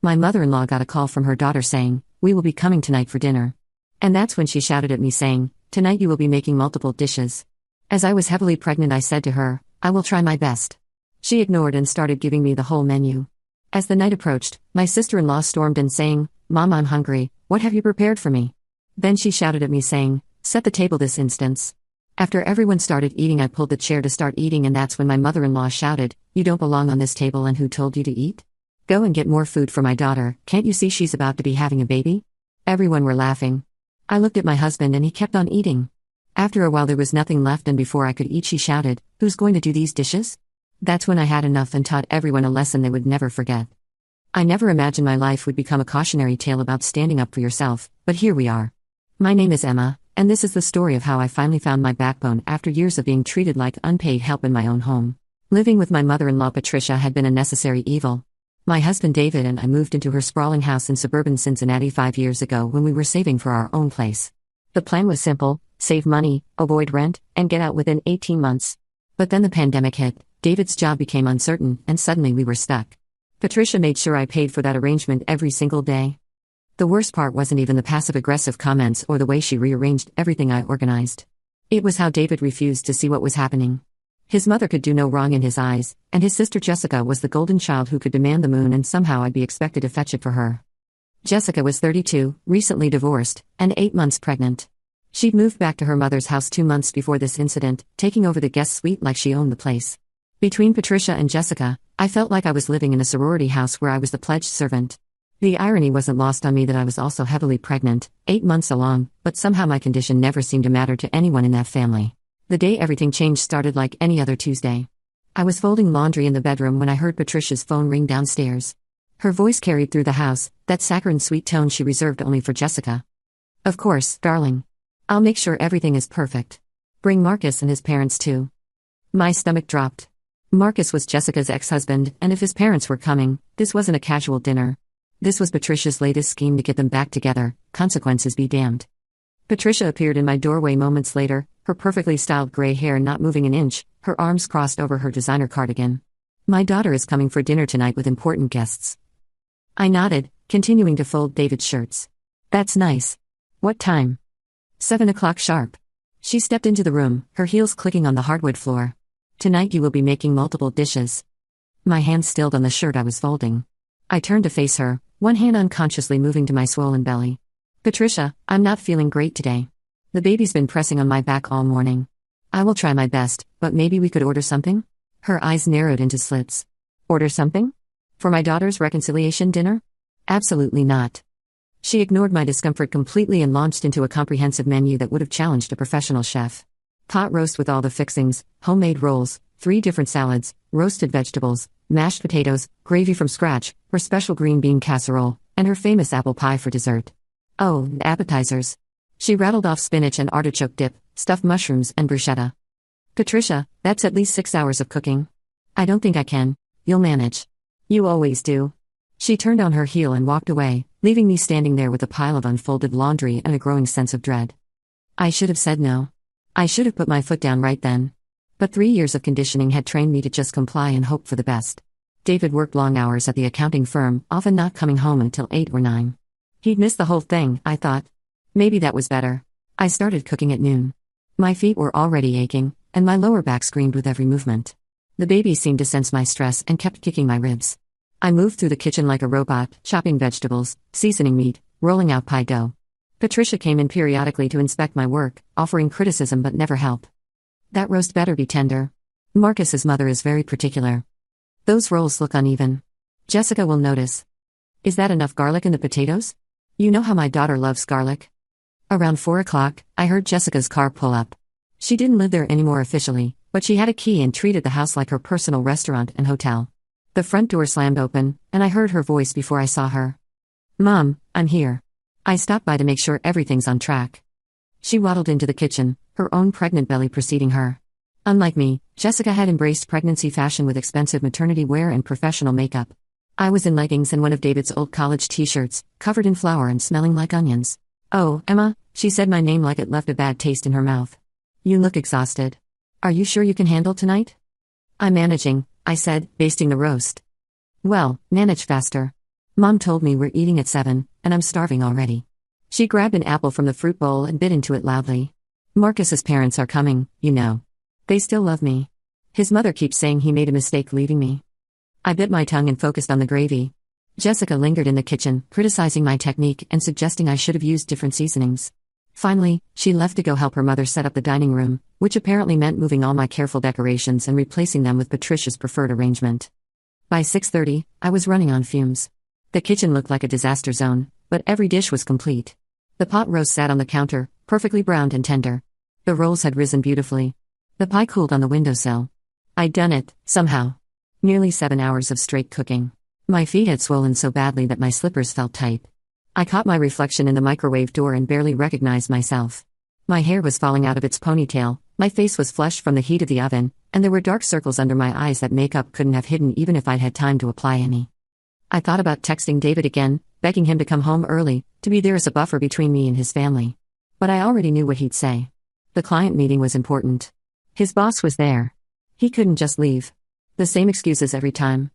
My mother-in-law got a call from her daughter saying, "We will be coming tonight for dinner." And that's when she shouted at me saying, "Tonight you will be making multiple dishes." As I was heavily pregnant, I said to her, "I will try my best." She ignored and started giving me the whole menu. As the night approached, my sister-in-law stormed in saying, "Mom, I'm hungry, what have you prepared for me?" Then she shouted at me saying, "Set the table this instance." After everyone started eating, I pulled the chair to start eating, and that's when my mother-in-law shouted, "You don't belong on this table, and who told you to eat? Go and get more food for my daughter, can't you see she's about to be having a baby?" Everyone were laughing. I looked at my husband and he kept on eating. After a while there was nothing left, and before I could eat she shouted, "Who's going to do these dishes?" That's when I had enough and taught everyone a lesson they would never forget. I never imagined my life would become a cautionary tale about standing up for yourself, but here we are. My name is Emma, and this is the story of how I finally found my backbone after years of being treated like unpaid help in my own home. Living with my mother-in-law Patricia had been a necessary evil. My husband David and I moved into her sprawling house in suburban Cincinnati 5 years ago when we were saving for our own place. The plan was simple: save money, avoid rent, and get out within 18 months. But then the pandemic hit, David's job became uncertain, and suddenly we were stuck. Patricia made sure I paid for that arrangement every single day. The worst part wasn't even the passive-aggressive comments or the way she rearranged everything I organized. It was how David refused to see what was happening. His mother could do no wrong in his eyes, and his sister Jessica was the golden child who could demand the moon, and somehow I'd be expected to fetch it for her. Jessica was 32, recently divorced, and 8 months pregnant. She'd moved back to her mother's house 2 months before this incident, taking over the guest suite like she owned the place. Between Patricia and Jessica, I felt like I was living in a sorority house where I was the pledged servant. The irony wasn't lost on me that I was also heavily pregnant, 8 months along, but somehow my condition never seemed to matter to anyone in that family. The day everything changed started like any other Tuesday. I was folding laundry in the bedroom when I heard Patricia's phone ring downstairs. Her voice carried through the house, that saccharine sweet tone she reserved only for Jessica. "Of course, darling. I'll make sure everything is perfect. Bring Marcus and his parents too." My stomach dropped. Marcus was Jessica's ex-husband, and if his parents were coming, this wasn't a casual dinner. This was Patricia's latest scheme to get them back together, consequences be damned. Patricia appeared in my doorway moments later, her perfectly styled gray hair not moving an inch, her arms crossed over her designer cardigan. "My daughter is coming for dinner tonight with important guests." I nodded, continuing to fold David's shirts. "That's nice. What time?" 7 o'clock sharp. She stepped into the room, her heels clicking on the hardwood floor. "Tonight you will be making multiple dishes." My hand stilled on the shirt I was folding. I turned to face her, one hand unconsciously moving to my swollen belly. "Patricia, I'm not feeling great today. The baby's been pressing on my back all morning. I will try my best, but maybe we could order something?" Her eyes narrowed into slits. "Order something? For my daughter's reconciliation dinner?" "Absolutely not." She ignored my discomfort completely and launched into a comprehensive menu that would have challenged a professional chef. Pot roast with all the fixings, homemade rolls, 3 different salads, roasted vegetables, mashed potatoes, gravy from scratch, her special green bean casserole, and her famous apple pie for dessert. Oh, and appetizers. She rattled off spinach and artichoke dip, stuffed mushrooms, and bruschetta. "Patricia, that's at least 6 hours of cooking." "I don't think I can. You'll manage." "You always do." She turned on her heel and walked away, leaving me standing there with a pile of unfolded laundry and a growing sense of dread. I should have said no. I should have put my foot down right then. But 3 years of conditioning had trained me to just comply and hope for the best. David worked long hours at the accounting firm, often not coming home until 8 or 9. He'd missed the whole thing, I thought. Maybe that was better. I started cooking at noon. My feet were already aching, and my lower back screamed with every movement. The baby seemed to sense my stress and kept kicking my ribs. I moved through the kitchen like a robot, chopping vegetables, seasoning meat, rolling out pie dough. Patricia came in periodically to inspect my work, offering criticism but never help. "That roast better be tender. Marcus's mother is very particular. Those rolls look uneven. Jessica will notice. Is that enough garlic in the potatoes? You know how my daughter loves garlic." Around 4 o'clock, I heard Jessica's car pull up. She didn't live there anymore officially, but she had a key and treated the house like her personal restaurant and hotel. The front door slammed open, and I heard her voice before I saw her. "Mom, I'm here. I stopped by to make sure everything's on track." She waddled into the kitchen, her own pregnant belly preceding her. Unlike me, Jessica had embraced pregnancy fashion with expensive maternity wear and professional makeup. I was in leggings and one of David's old college t-shirts, covered in flour and smelling like onions. "Oh, Emma," she said my name like it left a bad taste in her mouth. "You look exhausted. Are you sure you can handle tonight?" "I'm managing," I said, basting the roast. "Well, manage faster." Mom told me we're eating at 7, and I'm starving already. She grabbed an apple from the fruit bowl and bit into it loudly. Marcus's parents are coming, you know. They still love me. His mother keeps saying he made a mistake leaving me. I bit my tongue and focused on the gravy. Jessica lingered in the kitchen, criticizing my technique and suggesting I should have used different seasonings. Finally, she left to go help her mother set up the dining room, which apparently meant moving all my careful decorations and replacing them with Patricia's preferred arrangement. By 6:30, I was running on fumes. The kitchen looked like a disaster zone, but every dish was complete. The pot roast sat on the counter, perfectly browned and tender. The rolls had risen beautifully. The pie cooled on the windowsill. I'd done it, somehow. Nearly 7 hours of straight cooking. My feet had swollen so badly that my slippers felt tight. I caught my reflection in the microwave door and barely recognized myself. My hair was falling out of its ponytail, my face was flushed from the heat of the oven, and there were dark circles under my eyes that makeup couldn't have hidden even if I'd had time to apply any. I thought about texting David again, begging him to come home early, to be there as a buffer between me and his family. But I already knew what he'd say. The client meeting was important. His boss was there. He couldn't just leave. The same excuses every time.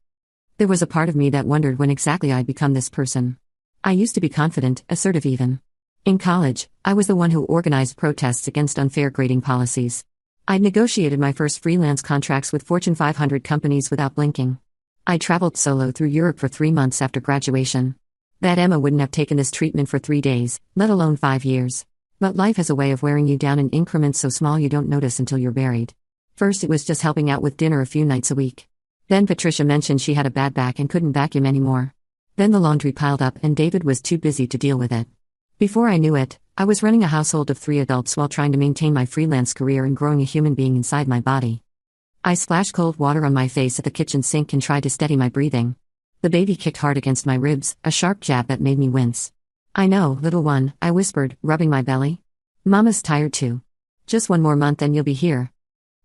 There was a part of me that wondered when exactly I'd become this person. I used to be confident, assertive even. In college, I was the one who organized protests against unfair grading policies. I'd negotiated my first freelance contracts with Fortune 500 companies without blinking. I traveled solo through Europe for 3 months after graduation. That Emma wouldn't have taken this treatment for 3 days, let alone 5 years. But life has a way of wearing you down in increments so small you don't notice until you're buried. First it was just helping out with dinner a few nights a week. Then Patricia mentioned she had a bad back and couldn't vacuum anymore. Then the laundry piled up and David was too busy to deal with it. Before I knew it, I was running a household of 3 adults while trying to maintain my freelance career and growing a human being inside my body. I splashed cold water on my face at the kitchen sink and tried to steady my breathing. The baby kicked hard against my ribs, a sharp jab that made me wince. "I know, little one," I whispered, rubbing my belly. "Mama's tired too. Just 1 more month and you'll be here."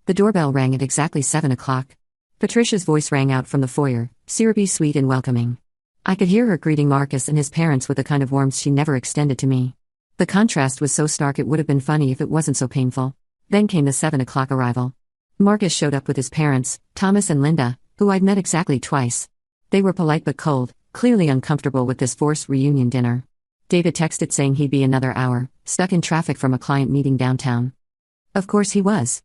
The doorbell rang at exactly 7 o'clock. Patricia's voice rang out from the foyer, syrupy, sweet and welcoming. I could hear her greeting Marcus and his parents with a kind of warmth she never extended to me. The contrast was so stark it would have been funny if it wasn't so painful. Then came the 7 o'clock arrival. Marcus showed up with his parents, Thomas and Linda, who I'd met exactly twice. They were polite but cold, clearly uncomfortable with this forced reunion dinner. David texted saying he'd be another hour, stuck in traffic from a client meeting downtown. Of course he was.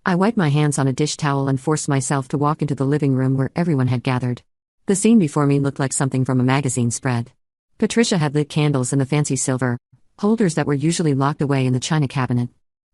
I wiped my hands on a dish towel and forced myself to walk into the living room where everyone had gathered. The scene before me looked like something from a magazine spread. Patricia had lit candles in the fancy silver holders that were usually locked away in the china cabinet.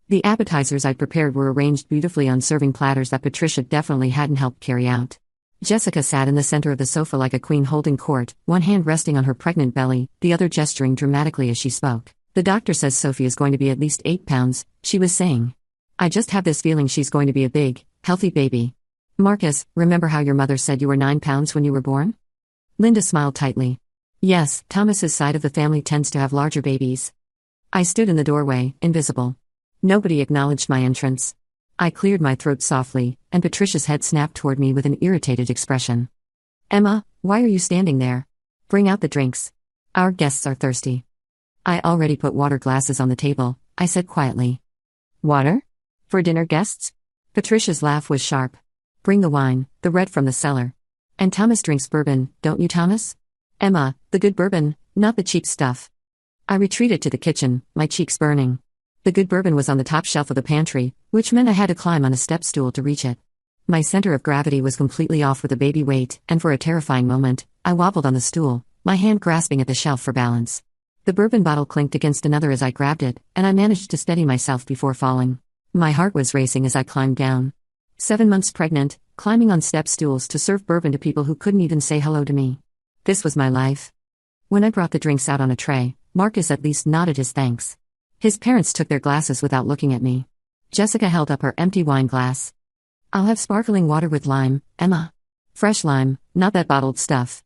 The appetizers I'd prepared were arranged beautifully on serving platters that Patricia definitely hadn't helped carry out. Jessica sat in the center of the sofa like a queen holding court, one hand resting on her pregnant belly, the other gesturing dramatically as she spoke. "The doctor says Sophie is going to be at least 8 pounds, she was saying. I just have this feeling she's going to be a big, healthy baby. Marcus, remember how your mother said you were 9 pounds when you were born?" Linda smiled tightly. "Yes, Thomas's side of the family tends to have larger babies." I stood in the doorway, invisible. Nobody acknowledged my entrance. I cleared my throat softly, and Patricia's head snapped toward me with an irritated expression. "Emma, why are you standing there? Bring out the drinks. Our guests are thirsty." "I already put water glasses on the table," I said quietly. "Water? For dinner guests?" Patricia's laugh was sharp. "Bring the wine, the red from the cellar. And Thomas drinks bourbon, don't you, Thomas? Emma, the good bourbon, not the cheap stuff." I retreated to the kitchen, my cheeks burning. The good bourbon was on the top shelf of the pantry, which meant I had to climb on a step stool to reach it. My center of gravity was completely off with the baby weight, and for a terrifying moment, I wobbled on the stool, my hand grasping at the shelf for balance. The bourbon bottle clinked against another as I grabbed it, and I managed to steady myself before falling. My heart was racing as I climbed down. 7 months pregnant, climbing on step stools to serve bourbon to people who couldn't even say hello to me. This was my life. When I brought the drinks out on a tray, Marcus at least nodded his thanks. His parents took their glasses without looking at me. Jessica held up her empty wine glass. "I'll have sparkling water with lime, Emma. Fresh lime, not that bottled stuff."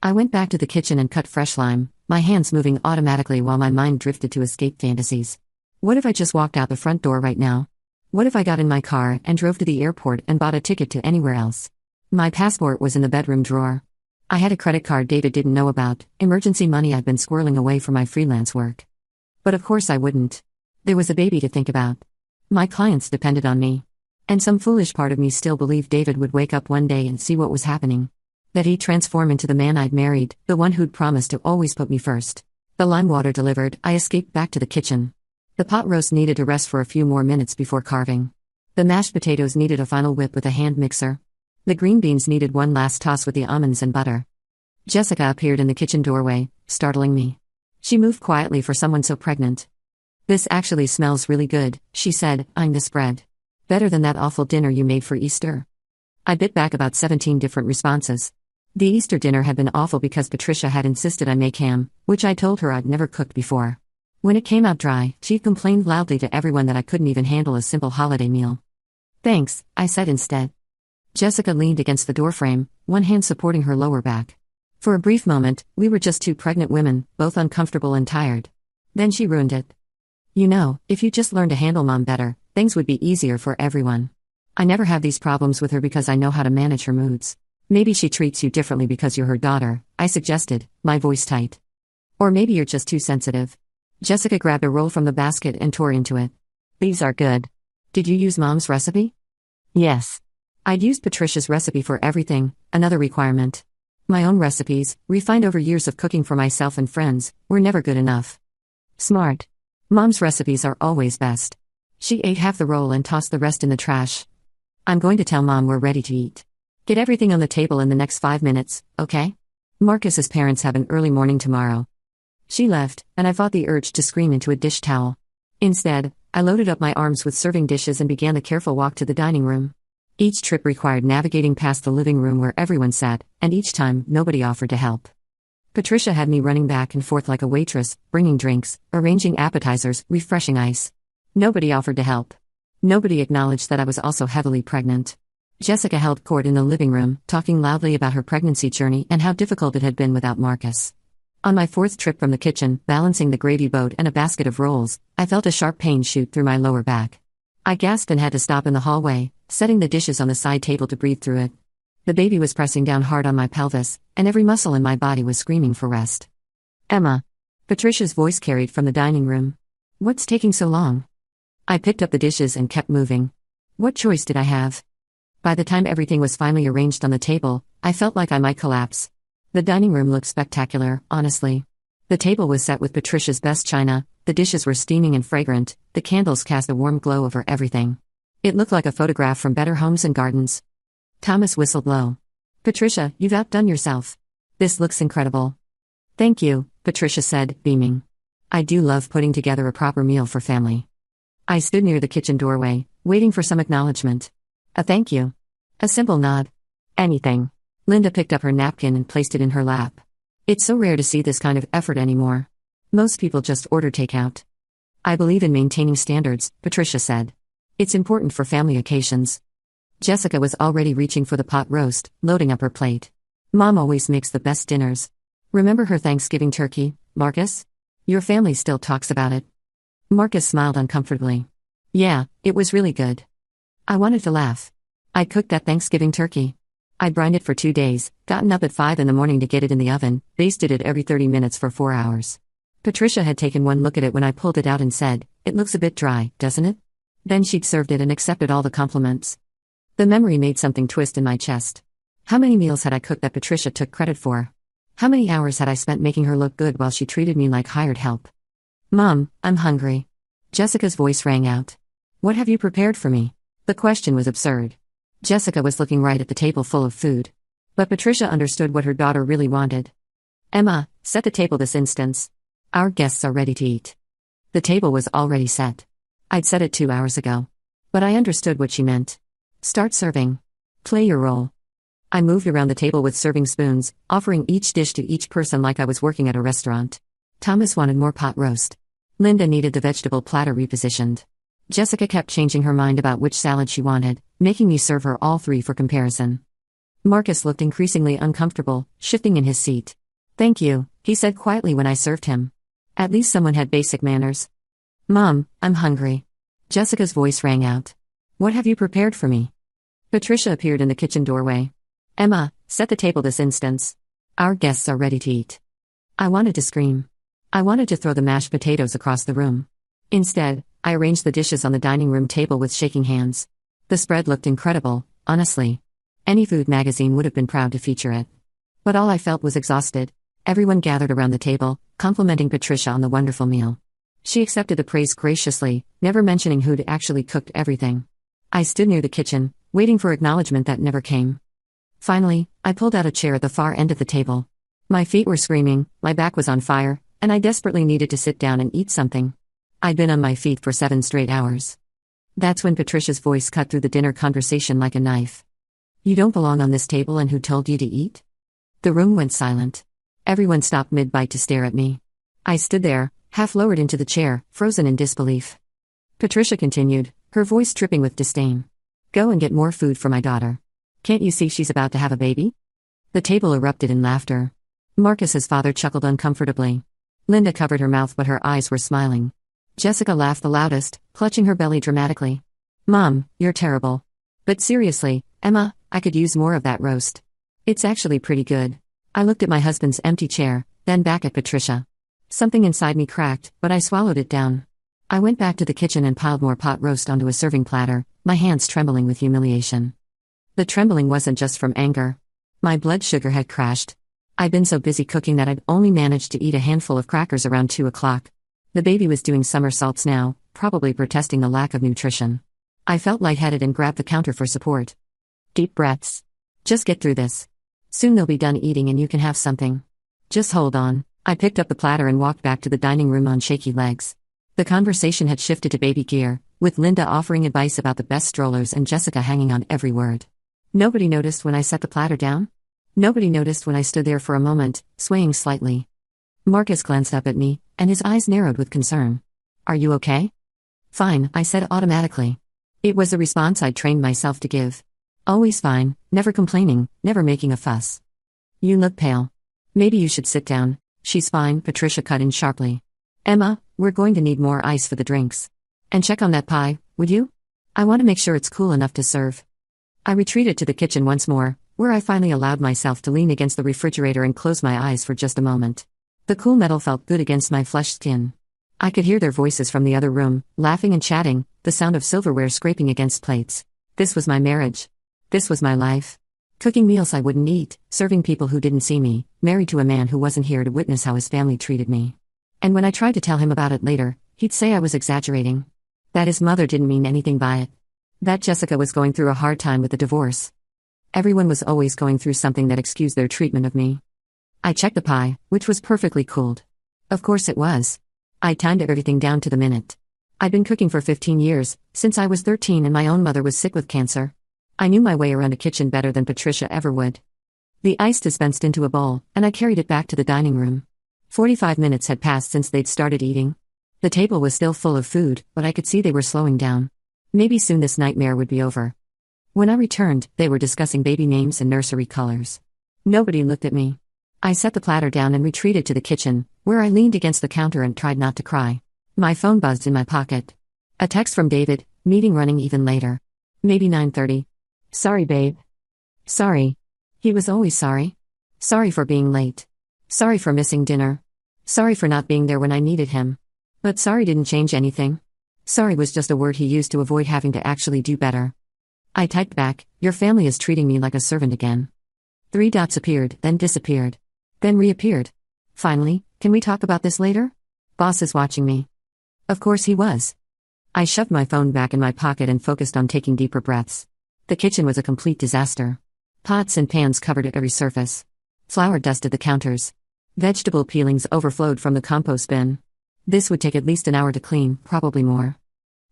I went back to the kitchen and cut fresh lime, my hands moving automatically while my mind drifted to escape fantasies. What if I just walked out the front door right now? What if I got in my car and drove to the airport and bought a ticket to anywhere else? My passport was in the bedroom drawer. I had a credit card David didn't know about, emergency money I'd been squirreling away for my freelance work. But of course I wouldn't. There was a baby to think about. My clients depended on me. And some foolish part of me still believed David would wake up one day and see what was happening. That he'd transform into the man I'd married, the one who'd promised to always put me first. The lime water delivered, I escaped back to the kitchen. The pot roast needed to rest for a few more minutes before carving. The mashed potatoes needed a final whip with a hand mixer. The green beans needed one last toss with the almonds and butter. Jessica appeared in the kitchen doorway, startling me. She moved quietly for someone so pregnant. "This actually smells really good," she said, eyeing this bread. "Better than that awful dinner you made for Easter." I bit back about 17 different responses. The Easter dinner had been awful because Patricia had insisted I make ham, which I told her I'd never cooked before. When it came out dry, she complained loudly to everyone that I couldn't even handle a simple holiday meal. "Thanks," I said instead. Jessica leaned against the doorframe, one hand supporting her lower back. For a brief moment, we were just two pregnant women, both uncomfortable and tired. Then she ruined it. "You know, if you just learned to handle Mom better, things would be easier for everyone. I never have these problems with her because I know how to manage her moods. Maybe she treats you differently because you're her daughter," I suggested, my voice tight. "Or maybe you're just too sensitive." Jessica grabbed a roll from the basket and tore into it. "These are good. Did you use Mom's recipe?" "Yes. I'd used Patricia's recipe for everything, another requirement. My own recipes, refined over years of cooking for myself and friends, were never good enough." "Smart. Mom's recipes are always best." She ate half the roll and tossed the rest in the trash. "I'm going to tell Mom we're ready to eat. Get everything on the table in the next 5 minutes, okay? Marcus's parents have an early morning tomorrow." She left, and I fought the urge to scream into a dish towel. Instead, I loaded up my arms with serving dishes and began the careful walk to the dining room. Each trip required navigating past the living room where everyone sat, and each time, nobody offered to help. Patricia had me running back and forth like a waitress, bringing drinks, arranging appetizers, refreshing ice. Nobody offered to help. Nobody acknowledged that I was also heavily pregnant. Jessica held court in the living room, talking loudly about her pregnancy journey and how difficult it had been without Marcus. On my fourth trip from the kitchen, balancing the gravy boat and a basket of rolls, I felt a sharp pain shoot through my lower back. I gasped and had to stop in the hallway, setting the dishes on the side table to breathe through it. The baby was pressing down hard on my pelvis, and every muscle in my body was screaming for rest. "Emma." Patricia's voice carried from the dining room. "What's taking so long?" I picked up the dishes and kept moving. What choice did I have? By the time everything was finally arranged on the table, I felt like I might collapse. The dining room looked spectacular, honestly. The table was set with Patricia's best china, the dishes were steaming and fragrant, the candles cast a warm glow over everything. It looked like a photograph from Better Homes and Gardens. Thomas whistled low. "Patricia, you've outdone yourself. This looks incredible." "Thank you," Patricia said, beaming. "I do love putting together a proper meal for family." I stood near the kitchen doorway, waiting for some acknowledgement. A thank you. A simple nod. Anything. Linda picked up her napkin and placed it in her lap. It's so rare to see this kind of effort anymore. Most people just order takeout. "I believe in maintaining standards," Patricia said. "It's important for family occasions." Jessica was already reaching for the pot roast, loading up her plate. "Mom always makes the best dinners. Remember her Thanksgiving turkey, Marcus? Your family still talks about it." Marcus smiled uncomfortably. "Yeah, it was really good." I wanted to laugh. I'd cooked that Thanksgiving turkey. I'd brined it for 2 days, gotten up at 5 in the morning to get it in the oven, basted it every 30 minutes for 4 hours. Patricia had taken one look at it when I pulled it out and said, "It looks a bit dry, doesn't it?" Then she'd served it and accepted all the compliments. The memory made something twist in my chest. How many meals had I cooked that Patricia took credit for? How many hours had I spent making her look good while she treated me like hired help? "Mom, I'm hungry." Jessica's voice rang out. "What have you prepared for me?" The question was absurd. Jessica was looking right at the table full of food. But Patricia understood what her daughter really wanted. "Emma, set the table this instant. Our guests are ready to eat." The table was already set. I'd set it 2 hours ago. But I understood what she meant. "Start serving. Play your role." I moved around the table with serving spoons, offering each dish to each person like I was working at a restaurant. Thomas wanted more pot roast. Linda needed the vegetable platter repositioned. Jessica kept changing her mind about which salad she wanted, making me serve her all 3 for comparison. Marcus looked increasingly uncomfortable, shifting in his seat. "Thank you," he said quietly when I served him. At least someone had basic manners. "Mom, I'm hungry." Jessica's voice rang out. "What have you prepared for me?" Patricia appeared in the kitchen doorway. "Emma, set the table this instant. Our guests are ready to eat." I wanted to scream. I wanted to throw the mashed potatoes across the room. Instead, I arranged the dishes on the dining room table with shaking hands. The spread looked incredible, honestly. Any food magazine would have been proud to feature it. But all I felt was exhausted. Everyone gathered around the table, complimenting Patricia on the wonderful meal. She accepted the praise graciously, never mentioning who'd actually cooked everything. I stood near the kitchen, waiting for acknowledgement that never came. Finally, I pulled out a chair at the far end of the table. My feet were screaming, my back was on fire, and I desperately needed to sit down and eat something. I'd been on my feet for 7 straight hours. That's when Patricia's voice cut through the dinner conversation like a knife. "You don't belong on this table, and who told you to eat?" The room went silent. Everyone stopped mid-bite to stare at me. I stood there, half lowered into the chair, frozen in disbelief. Patricia continued, her voice dripping with disdain. "Go and get more food for my daughter. Can't you see she's about to have a baby?" The table erupted in laughter. Marcus's father chuckled uncomfortably. Linda covered her mouth, but her eyes were smiling. Jessica laughed the loudest, clutching her belly dramatically. "Mom, you're terrible. But seriously, Emma, I could use more of that roast. It's actually pretty good." I looked at my husband's empty chair, then back at Patricia. Something inside me cracked, but I swallowed it down. I went back to the kitchen and piled more pot roast onto a serving platter, my hands trembling with humiliation. The trembling wasn't just from anger. My blood sugar had crashed. I'd been so busy cooking that I'd only managed to eat a handful of crackers around 2 o'clock. The baby was doing somersaults now, probably protesting the lack of nutrition. I felt lightheaded and grabbed the counter for support. Deep breaths. "Just get through this. Soon they'll be done eating and you can have something. Just hold on." I picked up the platter and walked back to the dining room on shaky legs. The conversation had shifted to baby gear, with Linda offering advice about the best strollers and Jessica hanging on every word. Nobody noticed when I set the platter down. Nobody noticed when I stood there for a moment, swaying slightly. Marcus glanced up at me, and his eyes narrowed with concern. "Are you okay?" "Fine," I said automatically. It was the response I'd trained myself to give. Always fine, never complaining, never making a fuss. "You look pale. Maybe you should sit down." "She's fine," Patricia cut in sharply. "Emma, we're going to need more ice for the drinks. And check on that pie, would you? I want to make sure it's cool enough to serve." I retreated to the kitchen once more, where I finally allowed myself to lean against the refrigerator and close my eyes for just a moment. The cool metal felt good against my flushed skin. I could hear their voices from the other room, laughing and chatting, the sound of silverware scraping against plates. This was my marriage. This was my life. Cooking meals I wouldn't eat, serving people who didn't see me, married to a man who wasn't here to witness how his family treated me. And when I tried to tell him about it later, he'd say I was exaggerating. That his mother didn't mean anything by it. That Jessica was going through a hard time with the divorce. Everyone was always going through something that excused their treatment of me. I checked the pie, which was perfectly cooled. Of course it was. I timed everything down to the minute. I'd been cooking for 15 years, since I was 13 and my own mother was sick with cancer. I knew my way around a kitchen better than Patricia ever would. The ice dispensed into a bowl, and I carried it back to the dining room. 45 minutes had passed since they'd started eating. The table was still full of food, but I could see they were slowing down. Maybe soon this nightmare would be over. When I returned, they were discussing baby names and nursery colors. Nobody looked at me. I set the platter down and retreated to the kitchen, where I leaned against the counter and tried not to cry. My phone buzzed in my pocket. A text from David, meeting running even later. Maybe 9:30. "Sorry, babe. Sorry." He was always sorry. Sorry for being late. Sorry for missing dinner. Sorry for not being there when I needed him. But sorry didn't change anything. Sorry was just a word he used to avoid having to actually do better. I typed back, "Your family is treating me like a servant again." 3 dots appeared, then disappeared. Then reappeared. Finally, "Can we talk about this later? Boss is watching me." Of course he was. I shoved my phone back in my pocket and focused on taking deeper breaths. The kitchen was a complete disaster. Pots and pans covered every surface. Flour dusted the counters. Vegetable peelings overflowed from the compost bin. This would take at least an hour to clean, probably more.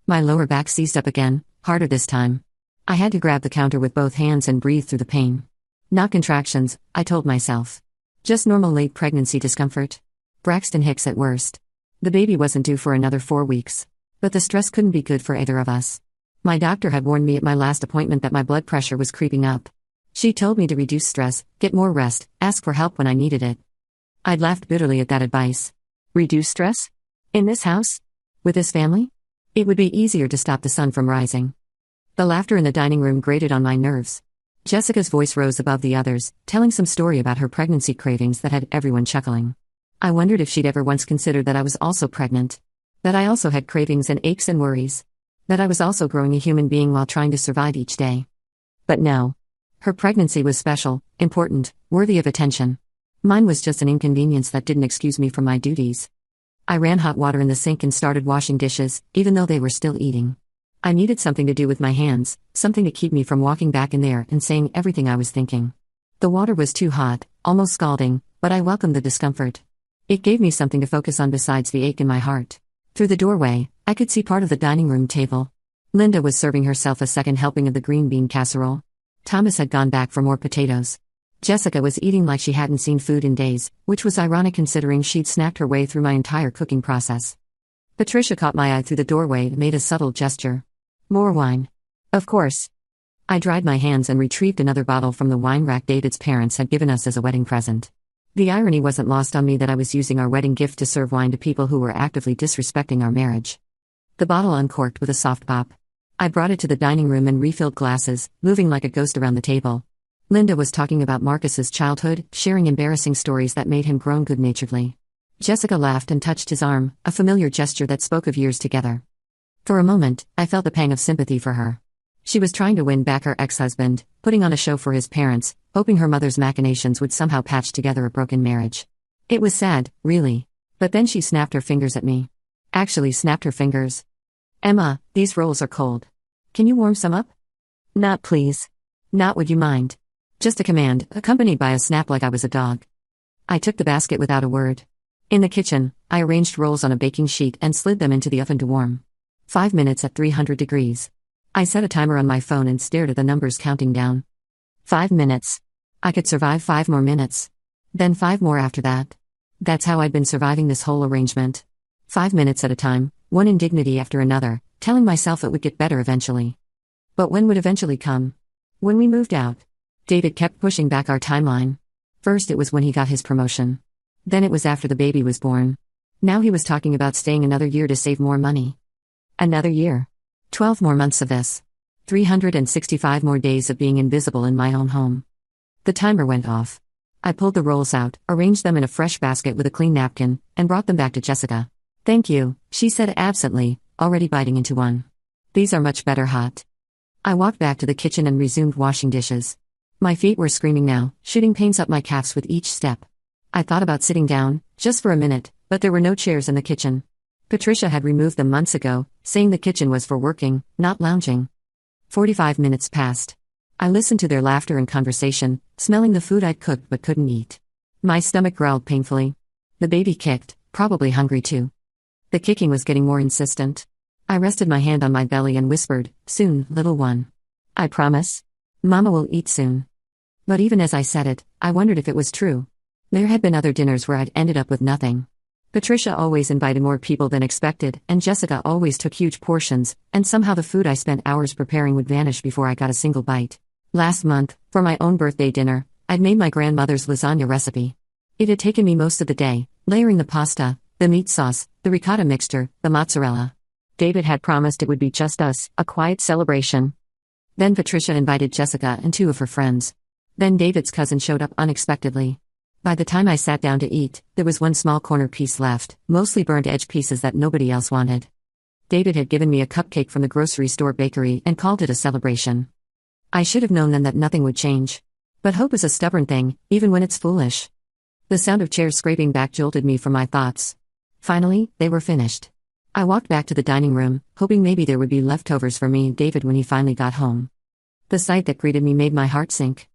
My lower back seized up again, harder this time. I had to grab the counter with both hands and breathe through the pain. Not contractions, I told myself. Just normal late pregnancy discomfort. Braxton Hicks at worst. The baby wasn't due for another 4 weeks. But the stress couldn't be good for either of us. My doctor had warned me at my last appointment that my blood pressure was creeping up. She told me to reduce stress, get more rest, ask for help when I needed it. I'd laughed bitterly at that advice. Reduce stress? In this house? With this family? It would be easier to stop the sun from rising. The laughter in the dining room grated on my nerves. Jessica's voice rose above the others, telling some story about her pregnancy cravings that had everyone chuckling. I wondered if she'd ever once considered that I was also pregnant. That I also had cravings and aches and worries. That I was also growing a human being while trying to survive each day. But no. Her pregnancy was special, important, worthy of attention. Mine was just an inconvenience that didn't excuse me from my duties. I ran hot water in the sink and started washing dishes, even though they were still eating. I needed something to do with my hands, something to keep me from walking back in there and saying everything I was thinking. The water was too hot, almost scalding, but I welcomed the discomfort. It gave me something to focus on besides the ache in my heart. Through the doorway, I could see part of the dining room table. Linda was serving herself a second helping of the green bean casserole. Thomas had gone back for more potatoes. Jessica was eating like she hadn't seen food in days, which was ironic considering she'd snacked her way through my entire cooking process. Patricia caught my eye through the doorway and made a subtle gesture. More wine. Of course. I dried my hands and retrieved another bottle from the wine rack David's parents had given us as a wedding present. The irony wasn't lost on me that I was using our wedding gift to serve wine to people who were actively disrespecting our marriage. The bottle uncorked with a soft pop. I brought it to the dining room and refilled glasses, moving like a ghost around the table. Linda was talking about Marcus's childhood, sharing embarrassing stories that made him groan good-naturedly. Jessica laughed and touched his arm, a familiar gesture that spoke of years together. For a moment, I felt a pang of sympathy for her. She was trying to win back her ex-husband, putting on a show for his parents, hoping her mother's machinations would somehow patch together a broken marriage. It was sad, really. But then she snapped her fingers at me. Actually snapped her fingers. Emma, these rolls are cold. Can you warm some up? Not please. Not would you mind. Just a command, accompanied by a snap like I was a dog. I took the basket without a word. In the kitchen, I arranged rolls on a baking sheet and slid them into the oven to warm. 5 minutes at 300 degrees. I set a timer on my phone and stared at the numbers counting down. 5 minutes. I could survive 5 more minutes. Then 5 more after that. That's how I'd been surviving this whole arrangement. 5 minutes at a time, one indignity after another, telling myself it would get better eventually. But when would eventually come? When we moved out. David kept pushing back our timeline. First it was when he got his promotion. Then it was after the baby was born. Now he was talking about staying another year to save more money. Another year. 12 more months of this. 365 more days of being invisible in my own home. The timer went off. I pulled the rolls out, arranged them in a fresh basket with a clean napkin, and brought them back to Jessica. Thank you, she said absently, already biting into one. These are much better hot. I walked back to the kitchen and resumed washing dishes. My feet were screaming now, shooting pains up my calves with each step. I thought about sitting down, just for a minute, but there were no chairs in the kitchen. Patricia had removed them months ago, saying the kitchen was for working, not lounging. 45 minutes passed. I listened to their laughter and conversation, smelling the food I'd cooked but couldn't eat. My stomach growled painfully. The baby kicked, probably hungry too. The kicking was getting more insistent. I rested my hand on my belly and whispered, "Soon, little one. I promise. Mama will eat soon." But even as I said it, I wondered if it was true. There had been other dinners where I'd ended up with nothing. Patricia always invited more people than expected, and Jessica always took huge portions, and somehow the food I spent hours preparing would vanish before I got a single bite. Last month, for my own birthday dinner, I'd made my grandmother's lasagna recipe. It had taken me most of the day, layering the pasta, the meat sauce, the ricotta mixture, the mozzarella. David had promised it would be just us, a quiet celebration. Then Patricia invited Jessica and 2 of her friends. Then David's cousin showed up unexpectedly. By the time I sat down to eat, there was one small corner piece left, mostly burnt edge pieces that nobody else wanted. David had given me a cupcake from the grocery store bakery and called it a celebration. I should have known then that nothing would change. But hope is a stubborn thing, even when it's foolish. The sound of chairs scraping back jolted me from my thoughts. Finally, they were finished. I walked back to the dining room, hoping maybe there would be leftovers for me and David when he finally got home. The sight that greeted me made my heart sink.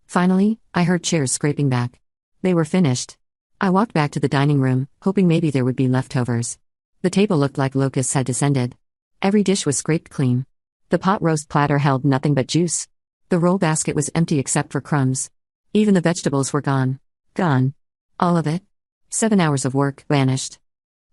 Finally, I heard chairs scraping back. They were finished. I walked back to the dining room, hoping maybe there would be leftovers. The table looked like locusts had descended. Every dish was scraped clean. The pot roast platter held nothing but juice. The roll basket was empty except for crumbs. Even the vegetables were gone. Gone. All of it. 7 hours of work vanished.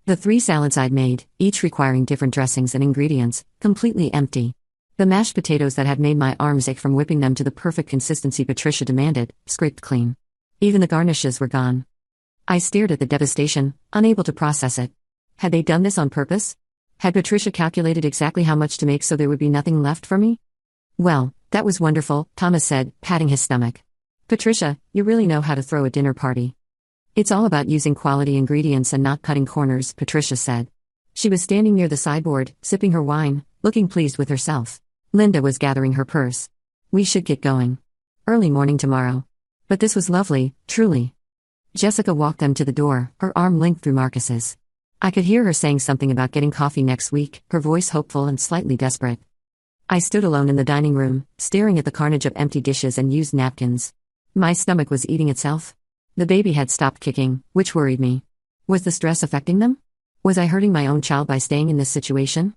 The 3 salads I'd made, each requiring different dressings and ingredients, completely empty. The mashed potatoes that had made my arms ache from whipping them to the perfect consistency Patricia demanded, scraped clean. Even the garnishes were gone. I stared at the devastation, unable to process it. Had they done this on purpose? Had Patricia calculated exactly how much to make so there would be nothing left for me? Well, that was wonderful, Thomas said, patting his stomach. Patricia, you really know how to throw a dinner party. It's all about using quality ingredients and not cutting corners, Patricia said. She was standing near the sideboard, sipping her wine, looking pleased with herself. Linda was gathering her purse. We should get going. Early morning tomorrow. But this was lovely, truly. Jessica walked them to the door, her arm linked through Marcus's. I could hear her saying something about getting coffee next week, her voice hopeful and slightly desperate. I stood alone in the dining room, staring at the carnage of empty dishes and used napkins. My stomach was eating itself. The baby had stopped kicking, which worried me. Was the stress affecting them? Was I hurting my own child by staying in this situation?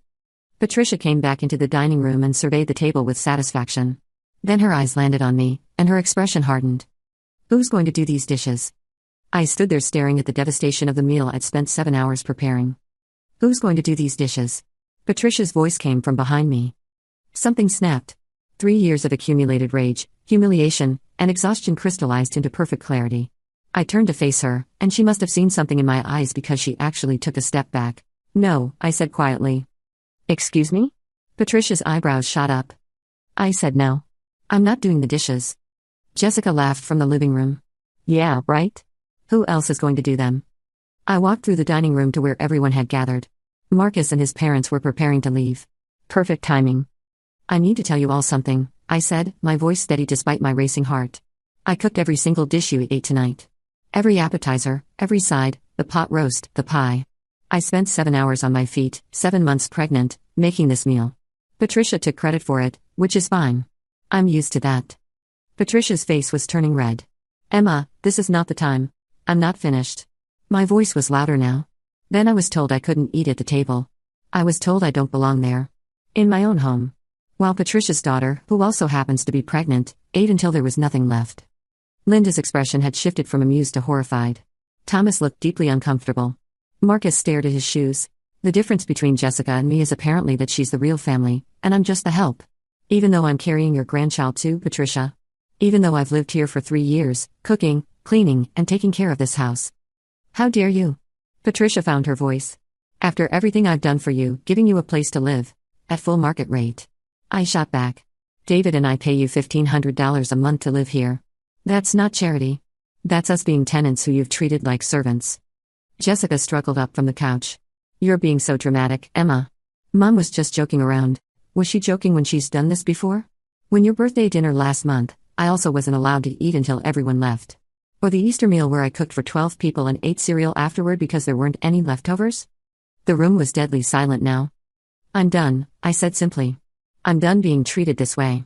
Patricia came back into the dining room and surveyed the table with satisfaction. Then her eyes landed on me, and her expression hardened. Who's going to do these dishes? I stood there staring at the devastation of the meal I'd spent 7 hours preparing. Who's going to do these dishes? Patricia's voice came from behind me. Something snapped. 3 years of accumulated rage, humiliation, and exhaustion crystallized into perfect clarity. I turned to face her, and she must have seen something in my eyes because she actually took a step back. No, I said quietly. Excuse me? Patricia's eyebrows shot up. I said no. I'm not doing the dishes. Jessica laughed from the living room. Yeah, right? Who else is going to do them? I walked through the dining room to where everyone had gathered. Marcus and his parents were preparing to leave. Perfect timing. I need to tell you all something, I said, my voice steady despite my racing heart. I cooked every single dish you ate tonight. Every appetizer, every side, the pot roast, the pie. I spent 7 hours on my feet, 7 months pregnant, making this meal. Patricia took credit for it, which is fine. I'm used to that. Patricia's face was turning red. Emma, this is not the time. I'm not finished. My voice was louder now. Then I was told I couldn't eat at the table. I was told I don't belong there. In my own home. While Patricia's daughter, who also happens to be pregnant, ate until there was nothing left. Linda's expression had shifted from amused to horrified. Thomas looked deeply uncomfortable. Marcus stared at his shoes. The difference between Jessica and me is apparently that she's the real family, and I'm just the help. Even though I'm carrying your grandchild too, Patricia. Even though I've lived here for 3 years, cooking, cleaning, and taking care of this house. How dare you? Patricia found her voice. After everything I've done for you, giving you a place to live. At full market rate. I shot back. David and I pay you $1,500 a month to live here. That's not charity. That's us being tenants who you've treated like servants. Jessica struggled up from the couch. You're being so dramatic, Emma. Mom was just joking around. Was she joking when she's done this before? When your birthday dinner last month, I also wasn't allowed to eat until everyone left. Or the Easter meal where I cooked for 12 people and ate cereal afterward because there weren't any leftovers? The room was deadly silent now. I'm done, I said simply. I'm done being treated this way.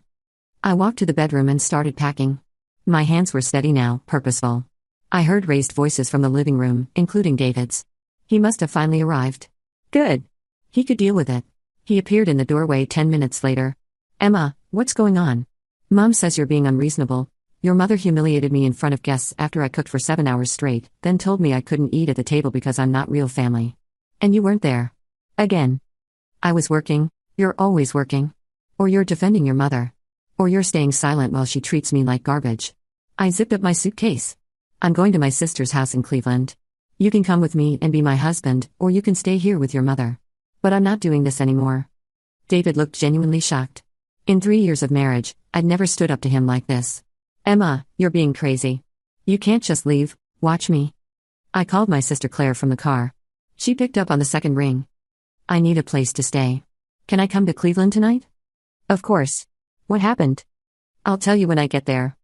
I walked to the bedroom and started packing. My hands were steady now, purposeful. I heard raised voices from the living room, including David's. He must have finally arrived. Good. He could deal with it. He appeared in the doorway 10 minutes later. Emma, what's going on? Mom says you're being unreasonable. Your mother humiliated me in front of guests after I cooked for 7 hours straight, then told me I couldn't eat at the table because I'm not real family. And you weren't there. Again. I was working. You're always working. Or you're defending your mother. Or you're staying silent while she treats me like garbage. I zipped up my suitcase. I'm going to my sister's house in Cleveland. You can come with me and be my husband, or you can stay here with your mother. But I'm not doing this anymore. David looked genuinely shocked. In 3 years of marriage, I'd never stood up to him like this. Emma, you're being crazy. You can't just leave, watch me. I called my sister Claire from the car. She picked up on the second ring. I need a place to stay. Can I come to Cleveland tonight? Of course. What happened? I'll tell you when I get there.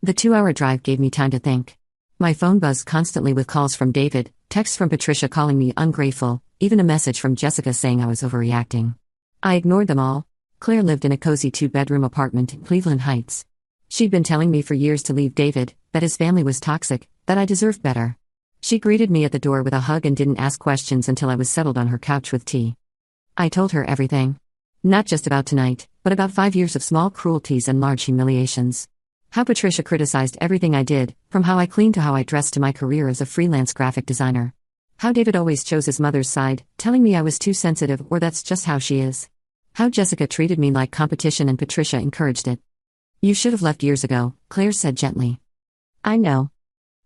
The 2-hour drive gave me time to think. My phone buzzed constantly with calls from David, texts from Patricia calling me ungrateful, even a message from Jessica saying I was overreacting. I ignored them all. Claire lived in a cozy 2-bedroom apartment in Cleveland Heights. She'd been telling me for years to leave David, that his family was toxic, that I deserved better. She greeted me at the door with a hug and didn't ask questions until I was settled on her couch with tea. I told her everything. Not just about tonight, but about 5 years of small cruelties and large humiliations. How Patricia criticized everything I did, from how I cleaned to how I dressed to my career as a freelance graphic designer. How David always chose his mother's side, telling me I was too sensitive or that's just how she is. How Jessica treated me like competition and Patricia encouraged it. You should have left years ago, Claire said gently. I know.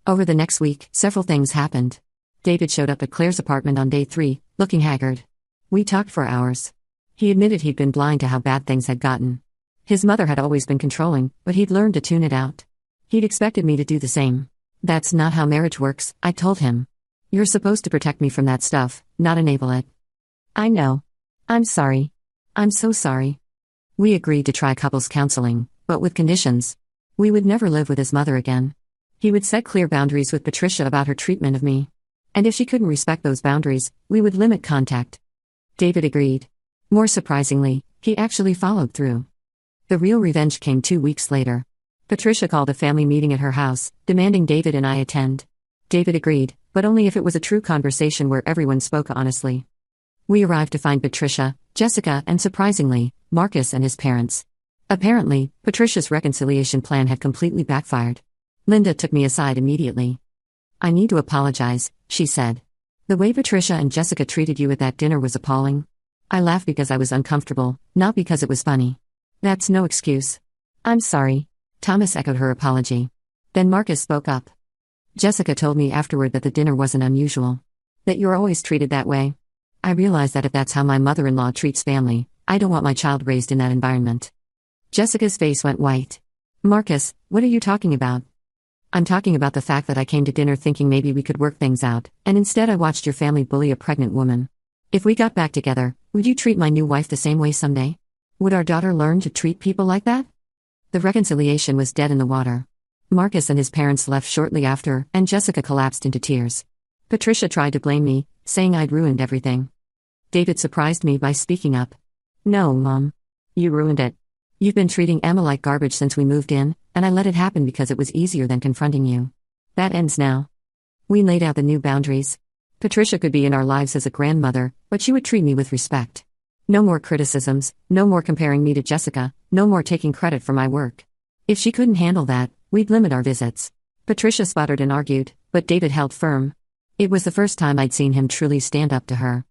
Over the next week, several things happened. David showed up at Claire's apartment on day 3, looking haggard. We talked for hours. He admitted he'd been blind to how bad things had gotten. His mother had always been controlling, but he'd learned to tune it out. He'd expected me to do the same. That's not how marriage works, I told him. You're supposed to protect me from that stuff, not enable it. I know. I'm sorry. I'm so sorry. We agreed to try couples counseling, but with conditions. We would never live with his mother again. He would set clear boundaries with Patricia about her treatment of me. And if she couldn't respect those boundaries, we would limit contact. David agreed. More surprisingly, he actually followed through. The real revenge came 2 weeks later. Patricia called a family meeting at her house, demanding David and I attend. David agreed, but only if it was a true conversation where everyone spoke honestly. We arrived to find Patricia, Jessica, and surprisingly, Marcus and his parents. Apparently, Patricia's reconciliation plan had completely backfired. Linda took me aside immediately. "I need to apologize," she said. "The way Patricia and Jessica treated you at that dinner was appalling." I laughed because I was uncomfortable, not because it was funny. "That's no excuse." "I'm sorry." Thomas echoed her apology. Then Marcus spoke up. "Jessica told me afterward that the dinner wasn't unusual. That you're always treated that way. I realize that if that's how my mother-in-law treats family, I don't want my child raised in that environment." Jessica's face went white. "Marcus, what are you talking about?" "I'm talking about the fact that I came to dinner thinking maybe we could work things out, and instead I watched your family bully a pregnant woman. If we got back together, would you treat my new wife the same way someday? Would our daughter learn to treat people like that?" The reconciliation was dead in the water. Marcus and his parents left shortly after, and Jessica collapsed into tears. Patricia tried to blame me, saying I'd ruined everything. David surprised me by speaking up. "No, Mom. You ruined it. You've been treating Emma like garbage since we moved in, and I let it happen because it was easier than confronting you. That ends now." We laid out the new boundaries. Patricia could be in our lives as a grandmother, but she would treat me with respect. No more criticisms, no more comparing me to Jessica, no more taking credit for my work. If she couldn't handle that, we'd limit our visits. Patricia sputtered and argued, but David held firm. It was the first time I'd seen him truly stand up to her.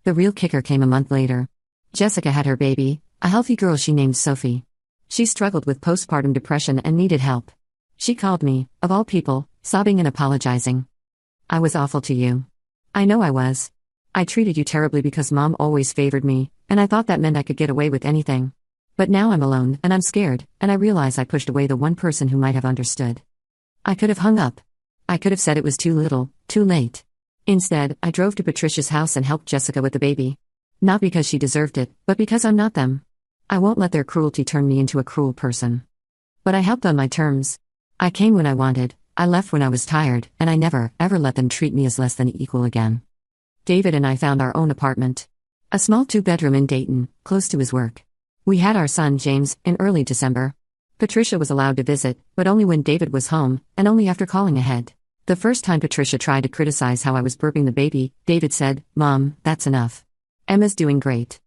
The real kicker came a month later. Jessica had her baby, a healthy girl she named Sophie. She struggled with postpartum depression and needed help. She called me, of all people, sobbing and apologizing. "I was awful to you. I know I was. I treated you terribly because Mom always favored me, and I thought that meant I could get away with anything. But now I'm alone, and I'm scared, and I realize I pushed away the one person who might have understood. I could have hung up. I could have said it was too little, too late. Instead, I drove to Patricia's house and helped Jessica with the baby. Not because she deserved it, but because I'm not them. I won't let their cruelty turn me into a cruel person. But I helped on my terms. I came when I wanted, I left when I was tired, and I never, ever let them treat me as less than equal again." David and I found our own apartment. A small 2-bedroom in Dayton, close to his work. We had our son, James, in early December. Patricia was allowed to visit, but only when David was home, and only after calling ahead. The first time Patricia tried to criticize how I was burping the baby, David said, "Mom, that's enough. Emma's doing great."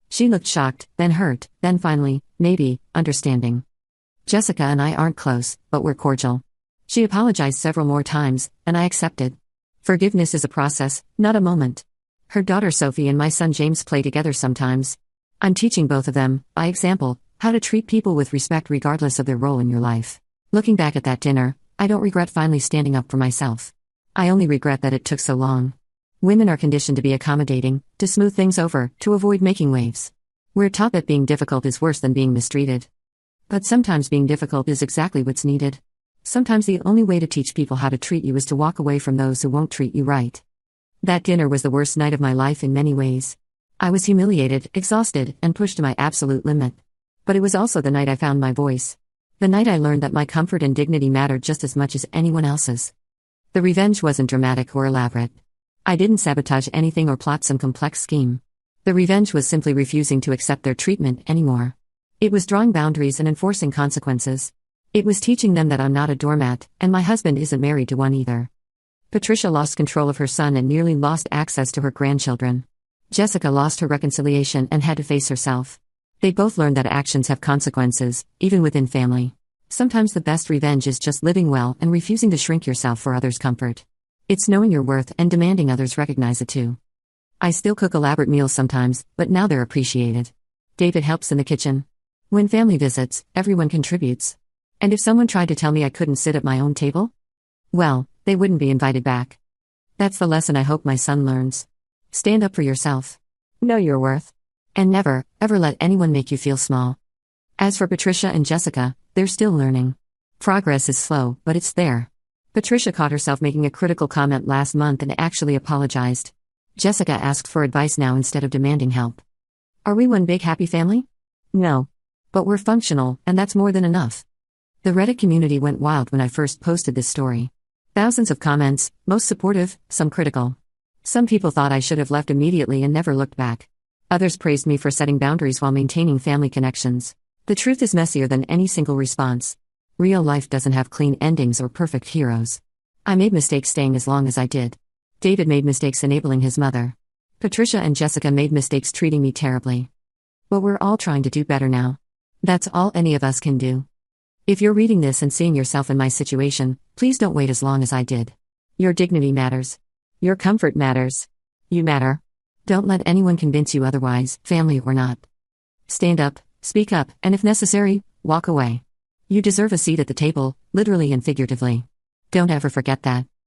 She looked shocked, then hurt, then finally, maybe, understanding. Jessica and I aren't close, but we're cordial. She apologized several more times, and I accepted. Forgiveness is a process, not a moment. Her daughter Sophie and my son James play together sometimes. I'm teaching both of them, by example, how to treat people with respect regardless of their role in your life. Looking back at that dinner, I don't regret finally standing up for myself. I only regret that it took so long. Women are conditioned to be accommodating, to smooth things over, to avoid making waves. We're taught that being difficult is worse than being mistreated. But sometimes being difficult is exactly what's needed. Sometimes the only way to teach people how to treat you is to walk away from those who won't treat you right. That dinner was the worst night of my life in many ways. I was humiliated, exhausted, and pushed to my absolute limit. But it was also the night I found my voice. The night I learned that my comfort and dignity mattered just as much as anyone else's. The revenge wasn't dramatic or elaborate. I didn't sabotage anything or plot some complex scheme. The revenge was simply refusing to accept their treatment anymore. It was drawing boundaries and enforcing consequences. It was teaching them that I'm not a doormat, and my husband isn't married to one either. Patricia lost control of her son and nearly lost access to her grandchildren. Jessica lost her reconciliation and had to face herself. They both learned that actions have consequences, even within family. Sometimes the best revenge is just living well and refusing to shrink yourself for others' comfort. It's knowing your worth and demanding others recognize it too. I still cook elaborate meals sometimes, but now they're appreciated. David helps in the kitchen. When family visits, everyone contributes. And if someone tried to tell me I couldn't sit at my own table? Well, they wouldn't be invited back. That's the lesson I hope my son learns. Stand up for yourself. Know your worth. And never, ever let anyone make you feel small. As for Patricia and Jessica, they're still learning. Progress is slow, but it's there. Patricia caught herself making a critical comment last month and actually apologized. Jessica asked for advice now instead of demanding help. Are we one big happy family? No. But we're functional, and that's more than enough. The Reddit community went wild when I first posted this story. Thousands of comments, most supportive, some critical. Some people thought I should have left immediately and never looked back. Others praised me for setting boundaries while maintaining family connections. The truth is messier than any single response. Real life doesn't have clean endings or perfect heroes. I made mistakes staying as long as I did. David made mistakes enabling his mother. Patricia and Jessica made mistakes treating me terribly. But we're all trying to do better now. That's all any of us can do. If you're reading this and seeing yourself in my situation, please don't wait as long as I did. Your dignity matters. Your comfort matters. You matter. Don't let anyone convince you otherwise, family or not. Stand up, speak up, and if necessary, walk away. You deserve a seat at the table, literally and figuratively. Don't ever forget that.